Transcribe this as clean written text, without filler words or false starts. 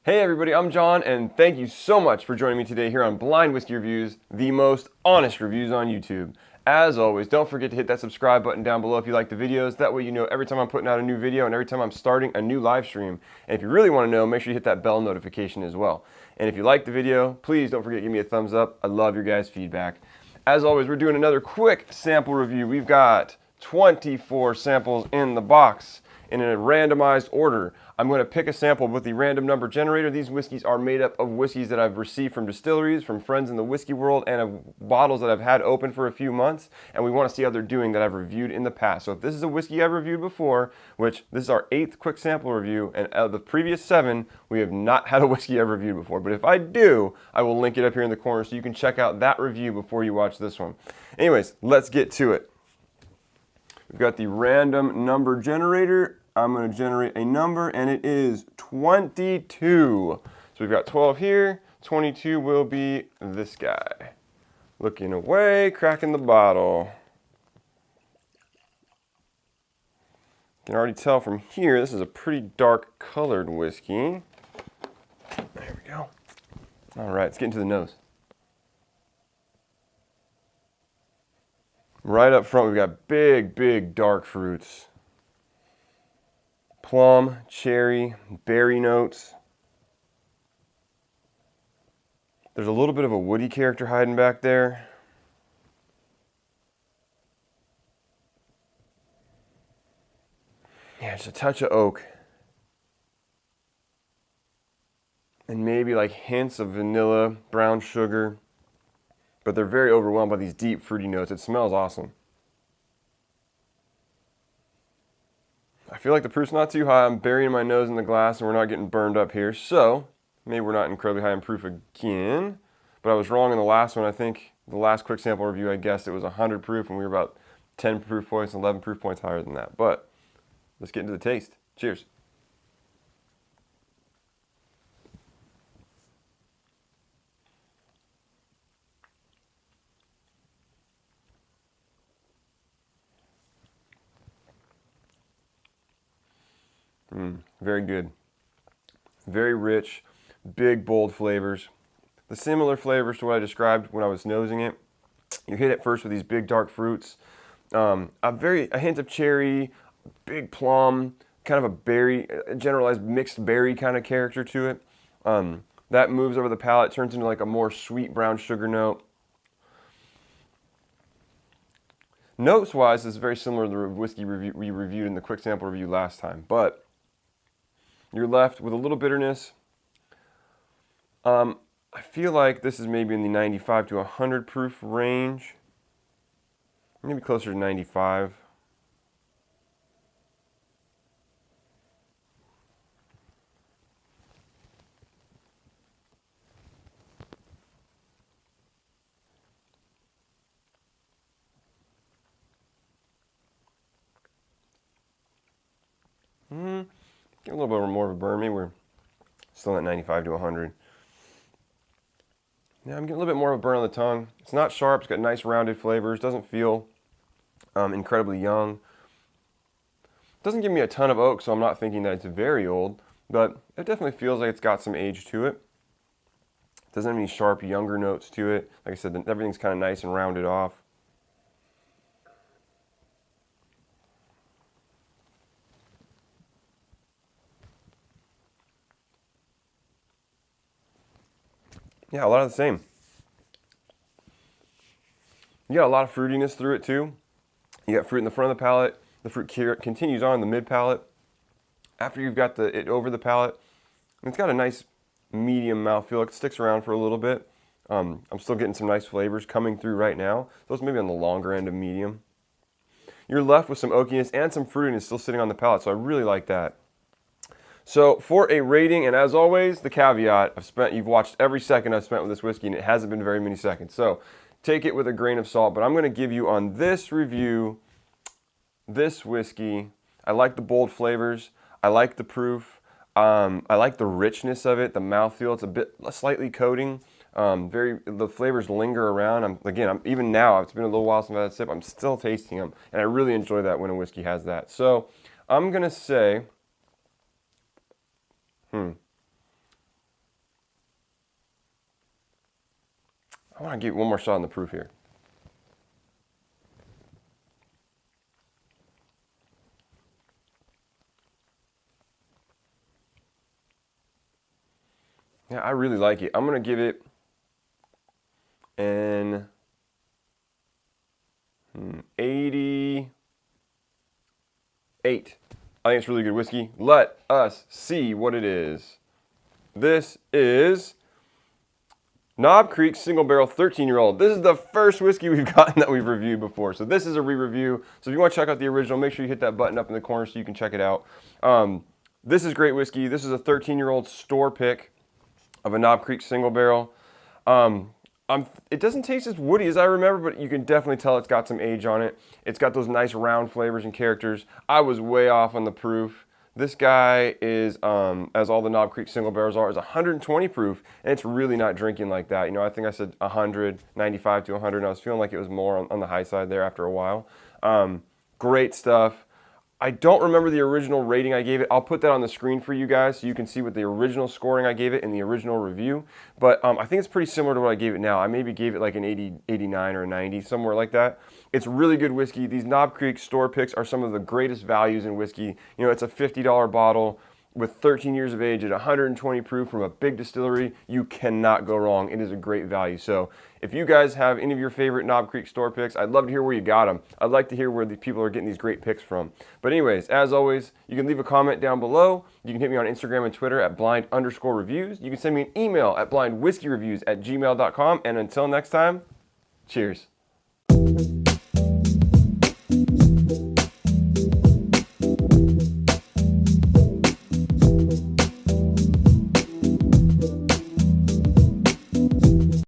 Hey everybody, I'm John, and thank you so much for joining me today here on Blind Whiskey Reviews, the most honest reviews on YouTube. As always, don't forget to hit that subscribe button down below if you like the videos. That way you know every time I'm putting out a new video and every time I'm starting a new live stream. And if you really want to know, make sure you hit that bell notification as well. And if you like the video, please don't forget to give me a thumbs up. I love your guys' feedback. As always, we're doing another quick sample review. We've got 24 samples in the box in a randomized order. I'm going to pick a sample with the random number generator. These whiskeys are made up of whiskeys that I've received from distilleries, from friends in the whiskey world, and of bottles that I've had open for a few months, and we want to see how they're doing that I've reviewed in the past. So if this is a whiskey I've reviewed before, which this is our 8th quick sample review, and out of the previous 7, we have not had a whiskey I've reviewed before. But if I do, I will link it up here in the corner so you can check out that review before you watch this one. Anyways, let's get to it. We've got the random number generator. I'm going to generate a number, and it is 22. So we've got 12 here. 22 will be this guy. Looking away, cracking the bottle. You can already tell from here, this is a pretty dark colored whiskey. There we go. All right, let's get into the nose. Right up front, we've got big dark fruits. Plum, cherry, berry notes. There's a little bit of a woody character hiding back there. Yeah, just a touch of oak. And maybe like hints of vanilla, brown sugar. But they're very overwhelmed by these deep fruity notes. It smells awesome. I feel like the proof's not too high. I'm burying my nose in the glass and we're not getting burned up here. So maybe we're not incredibly high in proof again. But I was wrong in the last one. I think the last quick sample review, I guessed it was 100 proof and we were about 10 proof points, 11 proof points higher than that. But let's get into the taste. Cheers. Very good. Very rich, big, bold flavors. The similar flavors to what I described when I was nosing it. You hit it first with these big, dark fruits. A hint of cherry, big plum, kind of a berry, a generalized mixed berry kind of character to it. That moves over the palate, turns into like a more sweet brown sugar note. Notes-wise, this is very similar to the whiskey we reviewed in the quick sample review last time, but you're left with a little bitterness. I feel like this is maybe in the 95 to 100 proof range. Maybe closer to 95. Get a little bit more of a burn. Maybe we're still at 95 to 100. Yeah, I'm getting a little bit more of a burn on the tongue. It's not sharp. It's got nice rounded flavors. Doesn't feel incredibly young. Doesn't give me a ton of oak, so I'm not thinking that it's very old. But it definitely feels like it's got some age to it. Doesn't have any sharp, younger notes to it. Like I said, everything's kind of nice and rounded off. Yeah, a lot of the same. You got a lot of fruitiness through it too. You got fruit in the front of the palate. The fruit continues on in the mid palate. After you've got it over the palate, it's got a nice medium mouthfeel. It sticks around for a little bit. I'm still getting some nice flavors coming through right now. Those maybe on the longer end of medium. You're left with some oakiness and some fruitiness still sitting on the palate, so I really like that. So for a rating, and as always, the caveat, you've watched every second I've spent with this whiskey, and it hasn't been very many seconds. So take it with a grain of salt, but I'm going to give you on this review, this whiskey, I like the bold flavors, I like the proof, I like the richness of it, the mouthfeel, it's a bit slightly coating. The flavors linger around. Even now, it's been a little while since I've had a sip, I'm still tasting them, and I really enjoy that when a whiskey has that. So I'm going to say, I want to give it one more shot on the proof here. Yeah, I really like it. I'm going to give it an 88. I think it's really good whiskey. Let us see what it is. This is Knob Creek Single Barrel 13-year-old. This is the first whiskey we've gotten that we've reviewed before. So this is a re-review. So if you want to check out the original, make sure you hit that button up in the corner so you can check it out. This is great whiskey. This is a 13-year-old store pick of a Knob Creek Single Barrel. It doesn't taste as woody as I remember, but you can definitely tell it's got some age on it. It's got those nice round flavors and characters. I was way off on the proof. This guy is, as all the Knob Creek Single Barrels are, is 120 proof, and it's really not drinking like that. You know, I think I said 100, 95 to 100, and I was feeling like it was more on the high side there after a while. Great stuff. I don't remember the original rating I gave it. I'll put that on the screen for you guys so you can see what the original scoring I gave it in the original review. But I think it's pretty similar to what I gave it now. I maybe gave it like an 80, 89 or a 90, somewhere like that. It's really good whiskey. These Knob Creek store picks are some of the greatest values in whiskey. You know, it's a $50 bottle with 13 years of age at 120 proof from a big distillery. You cannot go wrong. It is a great value. So if you guys have any of your favorite Knob Creek store picks, I'd love to hear where you got them. I'd like to hear where the people are getting these great picks from. But anyways, as always, you can leave a comment down below. You can hit me on Instagram and Twitter at blind_reviews. You can send me an email at blindwhiskeyreviews@gmail.com. And until next time, cheers.